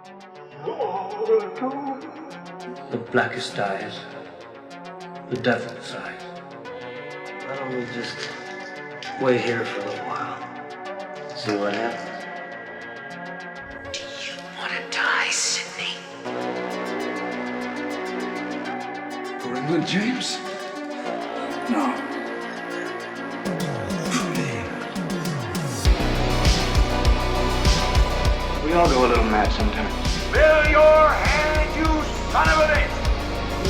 The blackest eyes, the devil's eyes. Why don't we just wait here for a little while? See what happens. Do you want to die, Sidney? For England, James? No. We all go a little mad sometimes. Fill your hand, you son of a bitch!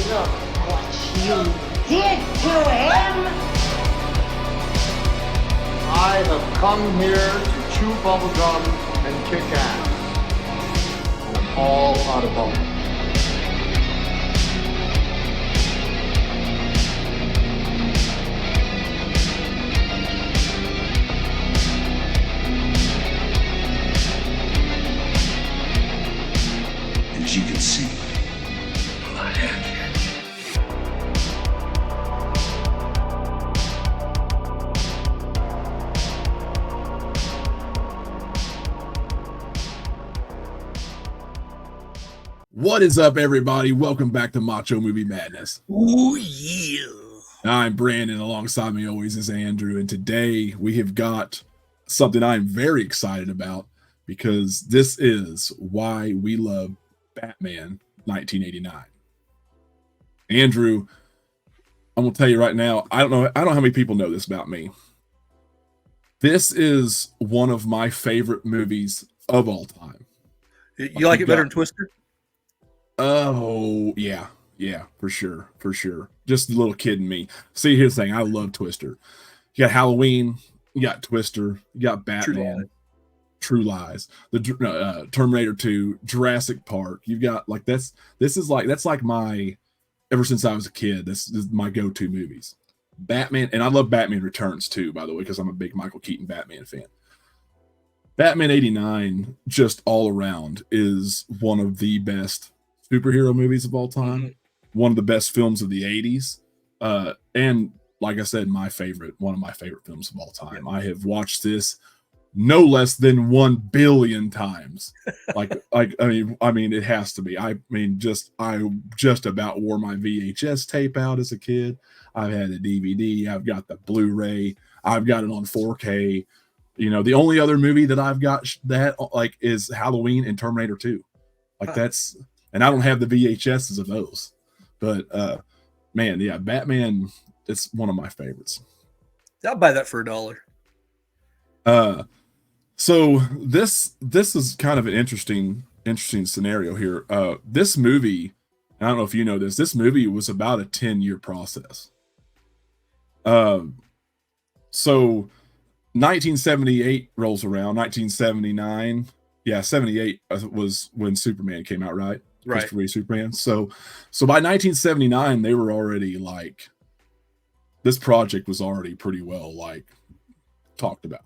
Look what you did to him! I have come here to chew bubblegum and kick ass. And I'm all out of bubblegum. As you can see, I have here. What is up, everybody? Welcome back to Macho Movie Madness. Ooh, yeah. I'm Brandon. Alongside me always is Andrew. And today we have got something I'm very excited about because this is why we love Batman 1989. Andrew, I'm going to tell you right now, I don't know how many people know this about me. This is one of my favorite movies of all time. You like it better than Twister? Oh, yeah, for sure. Just the little kid in me. See, here's the thing. I love Twister. You got Halloween, you got Twister, you got Batman, True Lies, the Terminator 2, Jurassic Park. You've got that's like my, ever since I was a kid, this is my go-to movies. Batman, and I love Batman Returns too, by the way, because I'm a big Michael Keaton Batman fan. Batman 89, just all around, is one of the best superhero movies of all time, one of the best films of the 80s, and like I said, one of my favorite films of all time. I have watched this no less than 1 billion times. I mean, it has to be. I just about wore my VHS tape out as a kid. I've had a DVD. I've got the Blu-ray. I've got it on 4K. You know, the only other movie that I've got that is Halloween and Terminator 2. That's, and I don't have the VHSs of those. But man, yeah, Batman, it's one of my favorites. I'll buy that for $1. So this is kind of an interesting scenario here. This movie, I don't know if you know this movie was about a 10-year process. So 1978 rolls around, 1979. Yeah, 78 was when Superman came out, right? Right. Christopher Reeve Superman. So by 1979, they were already this project was already pretty well talked about.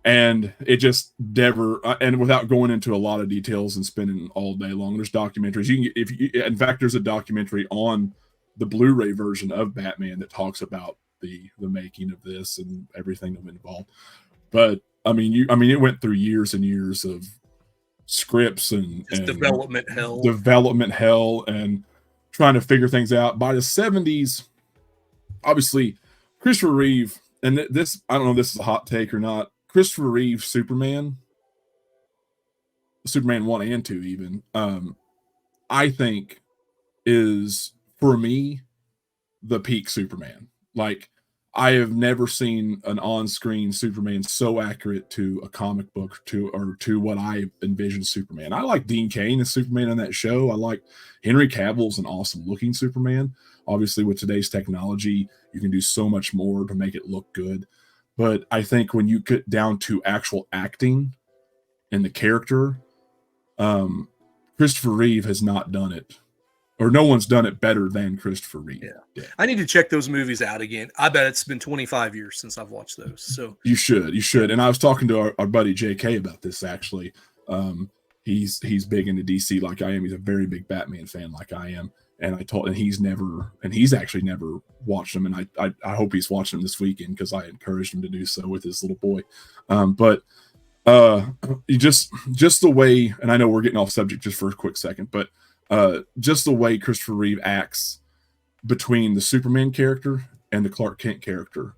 And it just never, and without going into a lot of details and spending all day long, there's documentaries. In fact, there's a documentary on the Blu-ray version of Batman that talks about the making of this and everything that went involved. But I mean, it went through years and years of scripts and development hell and trying to figure things out. By the 70s, obviously, Christopher Reeve, and this, I don't know if this is a hot take or not, Christopher Reeve Superman 1 and 2 even, I think is, for me, the peak Superman. I have never seen an on-screen Superman so accurate to a comic book or to what I envision Superman. I like Dean Cain as Superman on that show. I like Henry Cavill's an awesome-looking Superman. Obviously, with today's technology, you can do so much more to make it look good. But I think when you get down to actual acting and the character, Christopher Reeve has not done it. Or no one's done it better than Christopher Reeve. Yeah. I need to check those movies out again. I bet it's been 25 years since I've watched those. So you should. And I was talking to our buddy JK about this actually. He's big into DC like I am. He's a very big Batman fan like I am. And he's actually never watched them. And I hope he's watching them this weekend because I encouraged him to do so with his little boy. But uh you just the way, and I know we're getting off subject just for a quick second, but just the way Christopher Reeve acts between the Superman character and the Clark Kent character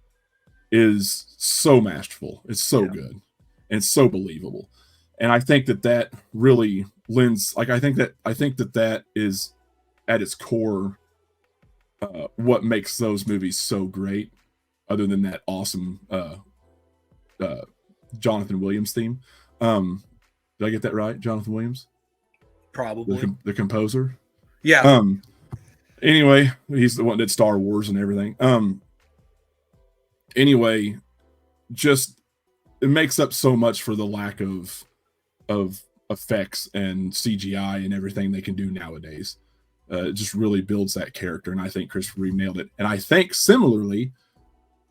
is so masterful. It's so good and so believable. And I think that really lends, like, I think that is at its core what makes those movies so great, other than that awesome Jonathan Williams theme. Did I get that right? Jonathan Williams? Probably. The composer? Yeah. Anyway, he's the one that did Star Wars and everything. Anyway, just it makes up so much for the lack of effects and CGI and everything they can do nowadays. It just really builds that character, and I think Christopher Reeve nailed it. And I think similarly,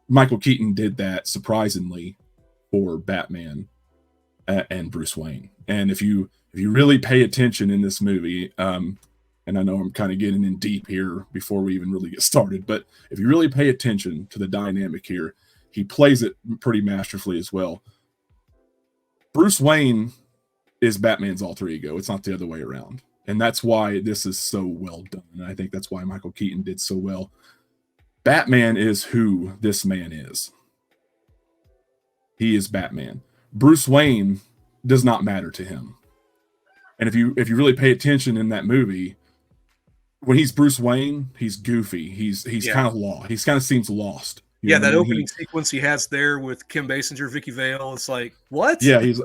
Michael Keaton did that surprisingly for Batman and Bruce Wayne. And if you really pay attention in this movie, and I know I'm kind of getting in deep here before we even really get started, but if you really pay attention to the dynamic here, he plays it pretty masterfully as well. Bruce Wayne is Batman's alter ego. It's not the other way around. And that's why this is so well done. And I think that's why Michael Keaton did so well. Batman is who this man is. He is Batman. Bruce Wayne does not matter to him. And if you really pay attention in that movie, when he's Bruce Wayne, he's goofy. He's kind of lost. He kind of seems lost. That opening sequence he has there with Kim Basinger, Vicky Vale. It's like, what? Yeah, he's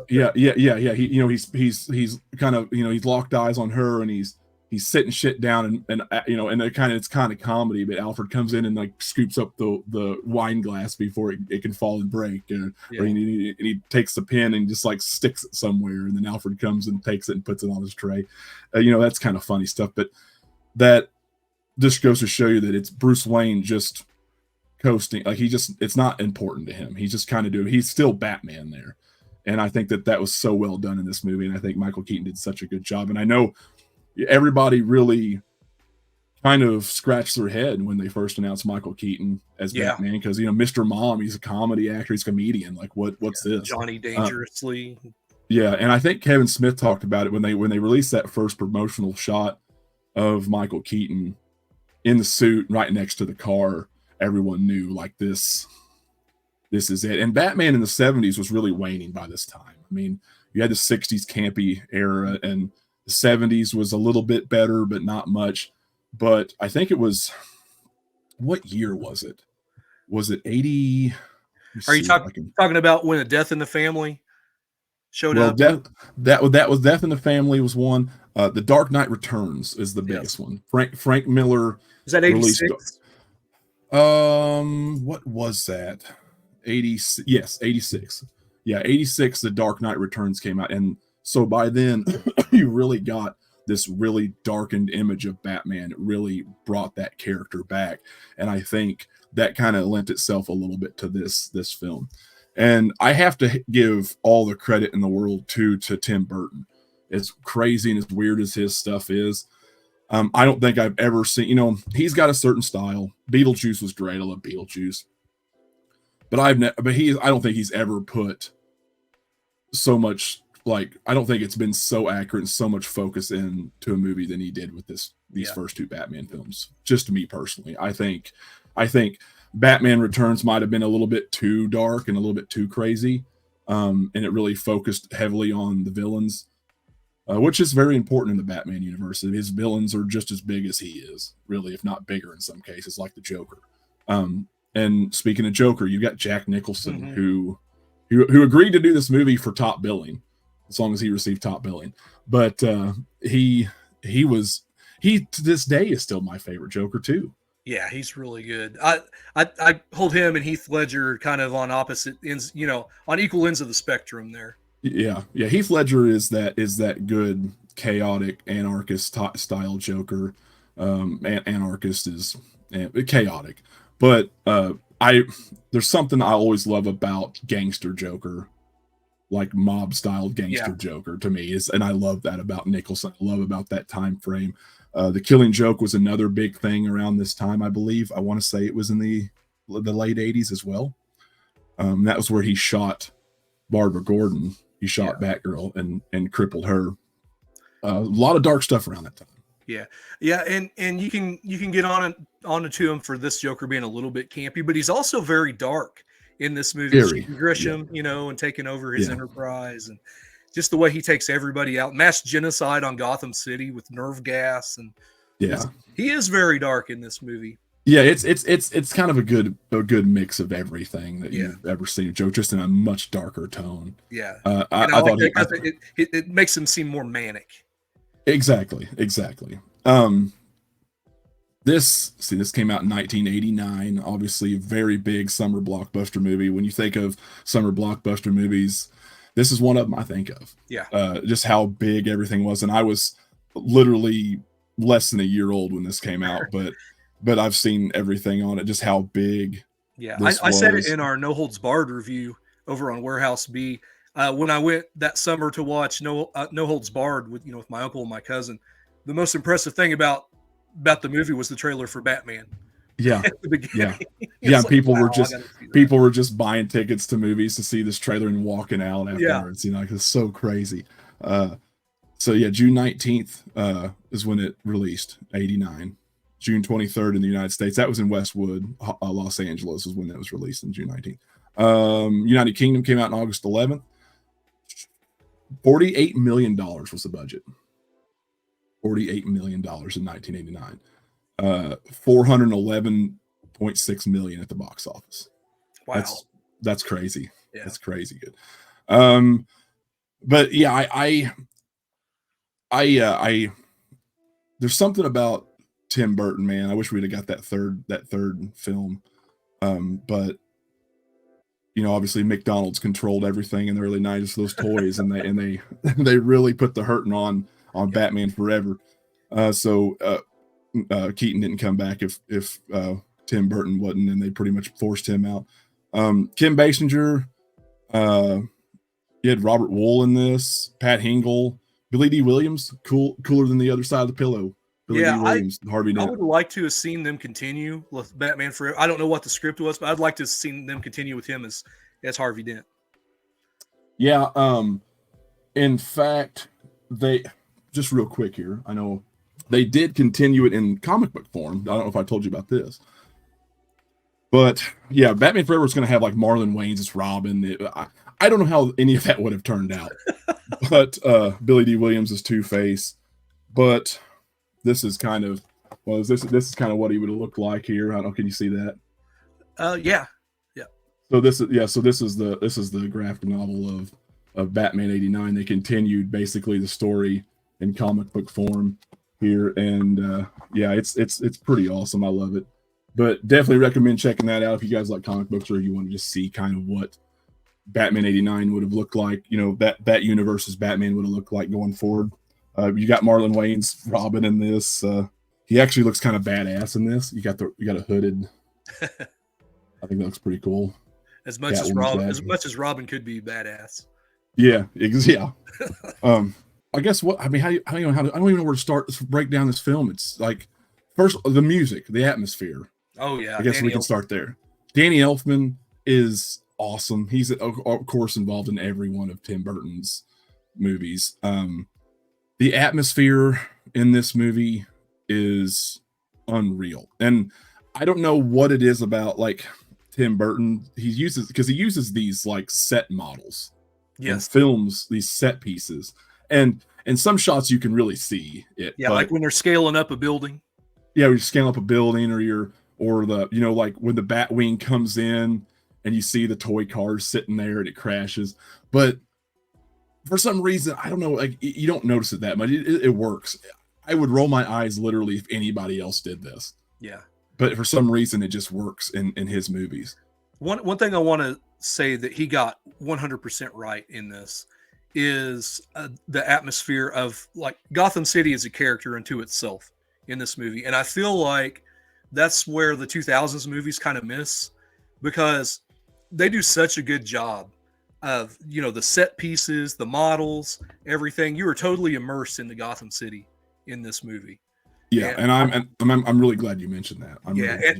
kind of, he's locked eyes on her, and he's sitting shit down, and it's kind of comedy. But Alfred comes in and like scoops up the wine glass before it can fall and break, and he takes the pin and just like sticks it somewhere, and then Alfred comes and takes it and puts it on his tray. That's kind of funny stuff. But that just goes to show you that it's Bruce Wayne just coasting, like it's not important to him. He's just kind of he's still Batman there. And I think that was so well done in this movie, and I think Michael Keaton did such a good job. And I know everybody really kind of scratched their head when they first announced Michael Keaton as Batman, because Mr. Mom, he's a comedy actor, he's a comedian, like what's this? Johnny Dangerously. And I think Kevin Smith talked about it when they released that first promotional shot of Michael Keaton in the suit right next to the car. Everyone knew, like, this is it. And Batman in the 70s was really waning by this time. I mean, you had the 60s campy era, and the 70s was a little bit better, but not much. But I think it was, what year was it? Was it 80? Are you talking about when A Death in the Family showed up? That was Death in the Family was one. The Dark Knight Returns is the biggest one. Frank Miller. Is that 86? What was that? 86. Yes, 86. Yeah, 86. The Dark Knight Returns came out, and so by then you really got this really darkened image of Batman. It really brought that character back, and I think that kind of lent itself a little bit to this film. And I have to give all the credit in the world to Tim Burton. As crazy and as weird as his stuff is, I don't think I've ever seen, he's got a certain style. Beetlejuice was great. I love Beetlejuice. But I don't think he's ever put so much, like, I don't think it's been so accurate and so much focus into a movie than he did with these first two Batman films. Just to me personally, I think Batman Returns might have been a little bit too dark and a little bit too crazy. And it really focused heavily on the villains. Which is very important in the Batman universe. His villains are just as big as he is, really, if not bigger in some cases, like the Joker. And speaking of Joker, you got Jack Nicholson, who agreed to do this movie for top billing, as long as he received top billing. But he to this day is still my favorite Joker too. Yeah, he's really good. I hold him and Heath Ledger kind of on opposite ends, on equal ends of the spectrum there. Yeah. Heath Ledger is that good chaotic anarchist style Joker. Anarchist is chaotic, but there's something I always love about gangster Joker, like mob style gangster Joker to me is, and I love that about Nicholson. I love about that time frame. The Killing Joke was another big thing around this time, I believe. I want to say it was in the late 80s as well. That was where he shot Barbara Gordon. he shot Batgirl and crippled her. A lot of dark stuff around that time. Yeah, and you can get onto him for this Joker being a little bit campy, but he's also very dark in this movie. Very, Grisham, and taking over his enterprise, and just the way he takes everybody out, mass genocide on Gotham City with nerve gas, and he is very dark in this movie. Yeah, it's kind of a good mix of everything that you've ever seen, Joe, just in a much darker tone. Yeah, I thought it makes him seem more manic. Exactly. This came out in 1989. Obviously, a very big summer blockbuster movie. When you think of summer blockbuster movies, this is one of them I think of. Yeah. Just how big everything was, and I was literally less than a year old when this came out, but I've seen everything on it. Just how big. Yeah, I said it in our No Holds Barred review over on Warehouse B. When I went that summer to watch No Holds Barred with my uncle and my cousin, the most impressive thing about the movie was the trailer for Batman. Yeah, at the beginning. yeah. People were just buying tickets to movies to see this trailer and walking out afterwards. It's so crazy. So yeah, June 19th is when it released. 89. June 23rd in the United States. That was in Westwood, Los Angeles, is when that was released in June 19th. United Kingdom came out on August 11th. $48 million was the budget. $48 million in 1989. 411.6 million at the box office. Wow, that's crazy. Yeah. That's crazy good. But yeah, I there's something about Tim Burton, man. I wish we'd have got that third film. But obviously McDonald's controlled everything in the early 90s, those toys, and they really put the hurting on Batman Forever. So Keaton didn't come back if Tim Burton wasn't, and they pretty much forced him out. Kim Basinger, you had Robert Wool in this, Pat Hingle, Billy D. Williams, cooler than the other side of the pillow. Billy D. Williams, Harvey Dent. I would like to have seen them continue with Batman Forever. I don't know what the script was, but I'd like to have seen them continue with him as Harvey Dent. Yeah. In fact, they just real quick here. I know they did continue it in comic book form. I don't know if I told you about this, but yeah, Batman Forever is going to have like Marlon Wayans as Robin. I don't know how any of that would have turned out, but Billy D. Williams is Two-Face, but this is kind of this is kind of what he would have looked like here. I don't know. Can you see that? Yeah. So this is the graphic novel of Batman 89. They continued basically the story in comic book form here, and it's pretty awesome. I love it, but definitely recommend checking that out if you guys like comic books or you want to just see kind of what Batman 89 would have looked like. That universe's Batman would have looked like going forward. You got Marlon Wayans Robin in this. He actually looks kind of badass in this. You got a hooded. I think that looks pretty cool. As much as Robin could be badass. Yeah. I guess I don't even know where to start to break down this film. It's like first the music, the atmosphere. Oh yeah. I guess we can start there. Danny Elfman is awesome. He's of course involved in every one of Tim Burton's movies. The atmosphere in this movie is unreal. And I don't know what it is about like Tim Burton. He uses these like set models. Yes. Films these set pieces. And in some shots you can really see it. Yeah, like when they're scaling up a building. Yeah, you're scaling up a building or like when the Batwing comes in and you see the toy cars sitting there and it crashes. But for some reason, I don't know, like you don't notice it that much. It works. I would roll my eyes literally if anybody else did this. Yeah. But for some reason, it just works in his movies. One thing I want to say that he got 100% right in this is the atmosphere of like Gotham City as a character unto itself in this movie. And I feel like that's where the 2000s movies kind of miss, because they do such a good job of, the set pieces, the models, everything. You were totally immersed into Gotham City in this movie. Yeah, and I'm really glad you mentioned that.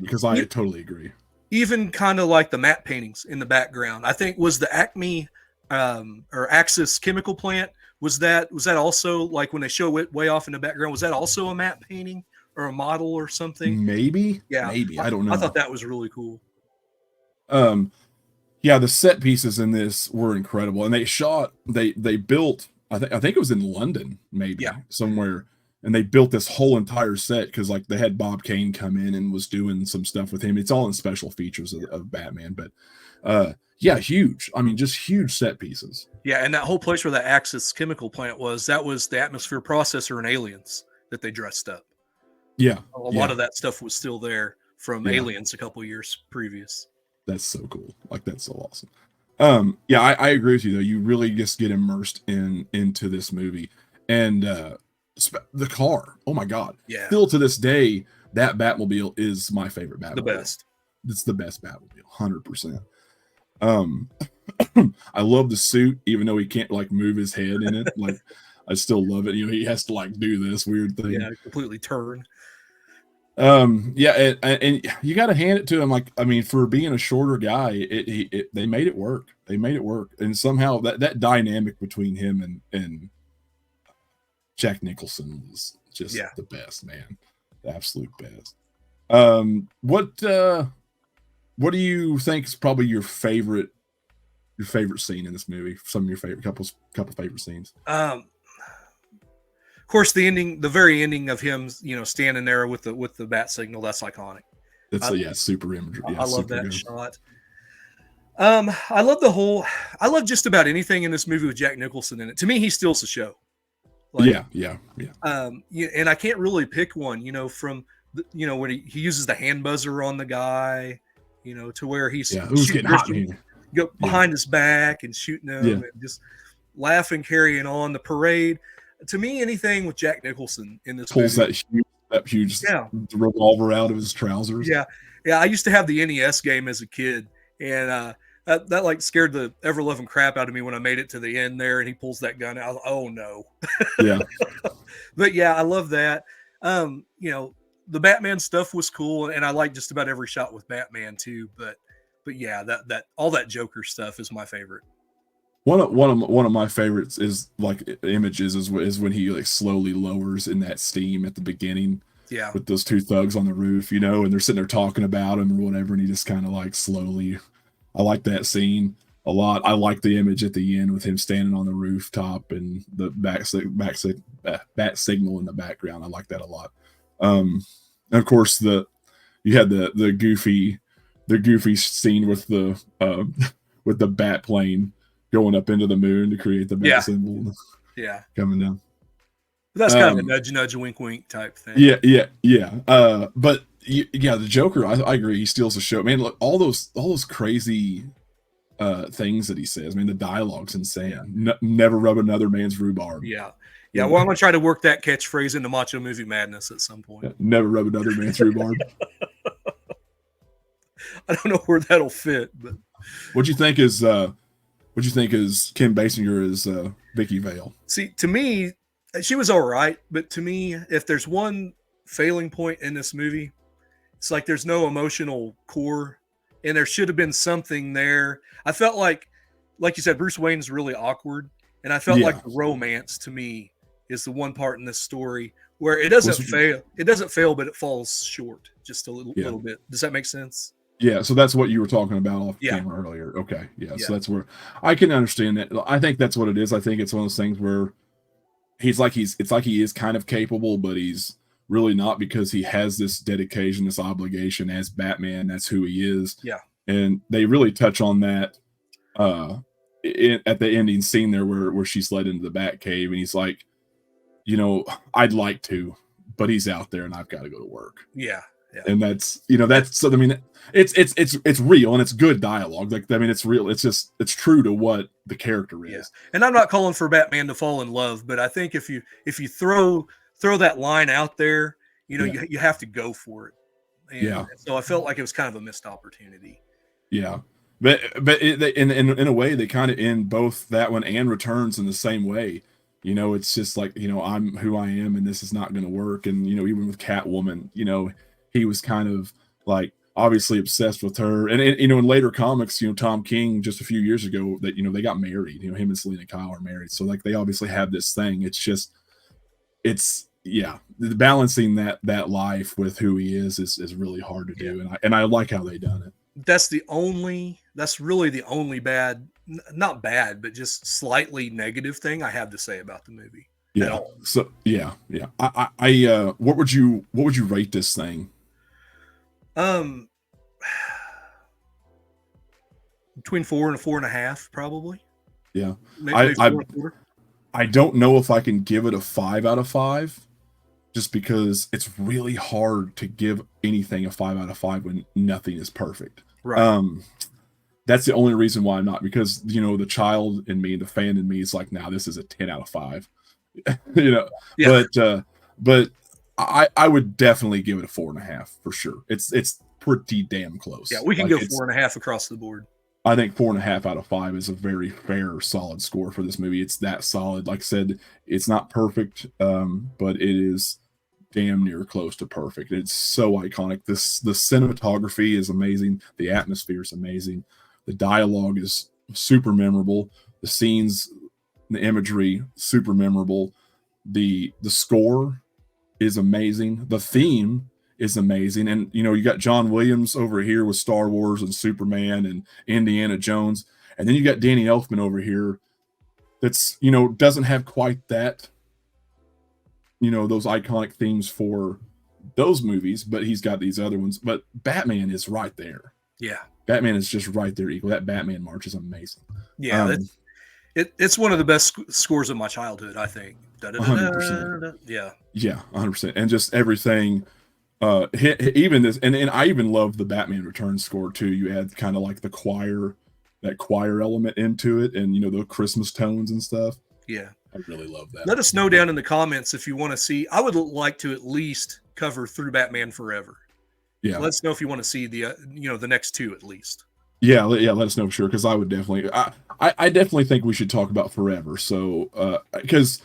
Because I totally agree. Even kind of like the matte paintings in the background, I think was the Acme or Axis chemical plant. Was that also like when they show it way off in the background? Was that also a matte painting or a model or something? Maybe, Yeah, maybe I don't know. I thought that was really cool. Yeah, the set pieces in this were incredible, and they built. I think it was in London, maybe Yeah. somewhere, and they built this whole entire set because like they had Bob Kane come in and was doing some stuff with him. It's all in special features of Batman, but yeah, huge. I mean, just huge set pieces. Yeah, and that whole place where the Axis chemical plant was, that was the atmosphere processor and Aliens that they dressed up. Yeah, A lot of that stuff was still there from Aliens a couple years previous. That's so cool. Like, that's so awesome. Yeah, I agree with you though. You really just get immersed into this movie, and the car. Oh my god! Yeah. Still to this day, that Batmobile is my favorite Batmobile. The best. It's the best Batmobile, 100%. I love the suit, even though he can't like move his head in it. Like, I still love it. You know, he has to like do this weird thing. Yeah, completely turn. Yeah, and you got to hand it to him. Like, I mean, for being a shorter guy, they made it work. They made it work, and somehow that dynamic between him and Jack Nicholson was just the best, man. The absolute best. What do you think is probably your favorite scene in this movie? Some of your favorite couple favorite scenes. Of course, the very ending of him, standing there with the bat signal, that's iconic. It's super imagery. Yeah, I love that good shot. I love just about anything in this movie with Jack Nicholson in it. To me, he steals the show. Like, yeah. And I can't really pick one, from when he uses the hand buzzer on the guy, to where he's who's getting hot in here? Go behind his back and shooting him and just laughing, carrying on the parade. To me, anything with Jack Nicholson in this pulls movie, that huge revolver out of his trousers. Yeah. I used to have the NES game as a kid, and that like scared the ever loving crap out of me when I made it to the end there, and he pulls that gun out. I was like, oh no. Yeah. But yeah, I love that. The Batman stuff was cool, and I like just about every shot with Batman too. But yeah, that all that Joker stuff is my favorite. One of my favorites is like images is when he like slowly lowers in that steam at the beginning. Yeah. With those two thugs on the roof, and they're sitting there talking about him or whatever, and he just kind of like slowly. I like that scene a lot. I like the image at the end with him standing on the rooftop and the bat signal in the background. I like that a lot. And of course, you had the goofy scene with the bat plane going up into the moon to create the bat symbol. Yeah, coming down. That's kind of a nudge, nudge, wink, wink type thing. Yeah. But the Joker, I agree. He steals the show, man. Look, all those crazy things that he says. I mean, the dialogue's insane. Yeah. Never rub another man's rhubarb. Yeah. Well, I'm gonna try to work that catchphrase into Macho Movie Madness at some point. Never rub another man's rhubarb. I don't know where that'll fit, but What'd you think is Kim Basinger as Vicky Vale? See, to me, she was all right, but to me, if there's one failing point in this movie, it's like there's no emotional core, and there should have been something there. I felt like you said, Bruce Wayne's really awkward, and I felt like the romance to me is the one part in this story where it doesn't fail. It doesn't fail, but it falls short just a little bit. Does that make sense? Yeah, so that's what you were talking about off camera earlier. Okay, so that's where I can understand that. I think that's what it is. I think it's one of those things where it's like he is kind of capable, but he's really not, because he has this dedication, this obligation as Batman. That's who he is. Yeah, and they really touch on that at the ending scene there, where she's led into the Batcave, and he's like, I'd like to, but he's out there, and I've got to go to work. Yeah. And that's so. I mean, it's real, and it's good dialogue. Like, I mean, it's real. It's true to what the character is. Yeah. And I'm not calling for Batman to fall in love, but I think if you throw that line out there, you have to go for it. And so I felt like it was kind of a missed opportunity. Yeah, but in a way, they kind of end both that one and Returns in the same way. It's just like, I'm who I am, and this is not going to work. And even with Catwoman, he was kind of like, obviously obsessed with her. And you know, in later comics, you know, Tom King just a few years ago that, you know, they got married. You know, him and Selena Kyle are married. So like they obviously have this thing. It's just yeah, balancing that life with who he is really hard to do. And I like how they done it. That's really the only not bad, but just slightly negative thing I have to say about the movie. Yeah. So yeah. I what would you rate this thing? Between 4 and a 4.5, probably. Yeah. Maybe 4.25. I don't know if I can give it a 5 out of 5, just because it's really hard to give anything a 5 out of 5 when nothing is perfect. Right. That's the only reason why I'm not, because, you know, the child in me, the fan in me is like, nah, this is a 10 out of 5. You know, yeah. But I would definitely give it a 4.5 for sure. It's pretty damn close. Yeah, we can go 4.5 across the board. I think 4.5 out of 5 is a very fair, solid score for this movie. It's that solid. Like I said, it's not perfect, but it is damn near close to perfect. It's so iconic. The cinematography is amazing. The atmosphere is amazing. The dialogue is super memorable. The scenes, the imagery, super memorable. The score is amazing. The theme is amazing. And, you know, you got John Williams over here with Star Wars and Superman and Indiana Jones. And then you got Danny Elfman over here that's, you know, doesn't have quite that, you know, those iconic themes for those movies, but he's got these other ones. But Batman is right there. Yeah. Batman is just right there equal. That Batman march is amazing. Yeah. It's one of the best scores of my childhood, I think. 100%. Yeah. Yeah, 100%. And just everything, even this, and I even love the Batman Returns score too. You add kind of like that choir element into it, and, you know, the Christmas tones and stuff. Yeah. I really love that. Let us know down in the comments if you want to see. I would like to at least cover Through Batman Forever. Yeah. Let us know if you want to see the the next two at least. Yeah, let us know for sure, because I would definitely, I definitely think we should talk about Forever. So, because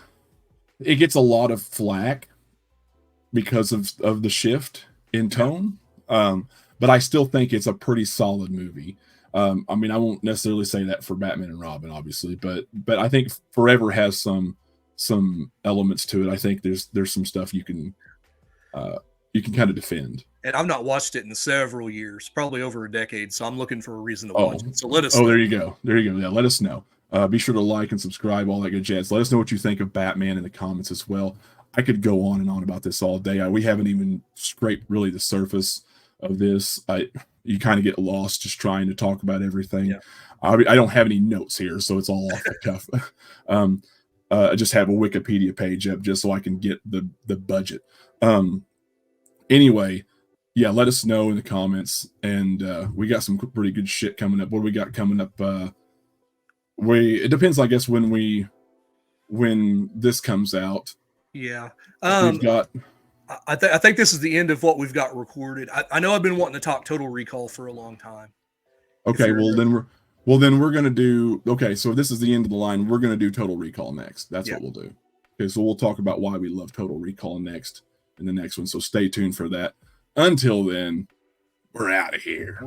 it gets a lot of flack because of the shift in tone, but I still think it's a pretty solid movie. I mean, I won't necessarily say that for Batman and Robin, obviously, but I think Forever has some elements to it. I think there's some stuff you can kind of defend. And I've not watched it in several years, probably over a decade, so I'm looking for a reason to watch it. So let us know. There you go. Yeah, let us know. Be sure to like and subscribe, all that good jazz. Let us know what you think of Batman in the comments as well. I could go on and on about this all day. We haven't even scraped really the surface of this. You kind of get lost just trying to talk about everything. Yeah. I don't have any notes here, so it's all off the cuff. I just have a Wikipedia page up just so I can get the budget. Anyway, yeah, let us know in the comments, and we got some pretty good shit coming up. What do we got coming up? It depends, I guess, when this comes out. Yeah, we've got. I think this is the end of what we've got recorded. I know I've been wanting to talk Total Recall for a long time. Okay, then we're gonna do. Okay, so this is the end of the line. We're gonna do Total Recall next. That's what we'll do. Okay, so we'll talk about why we love Total Recall next in the next one. So stay tuned for that. Until then, we're out of here.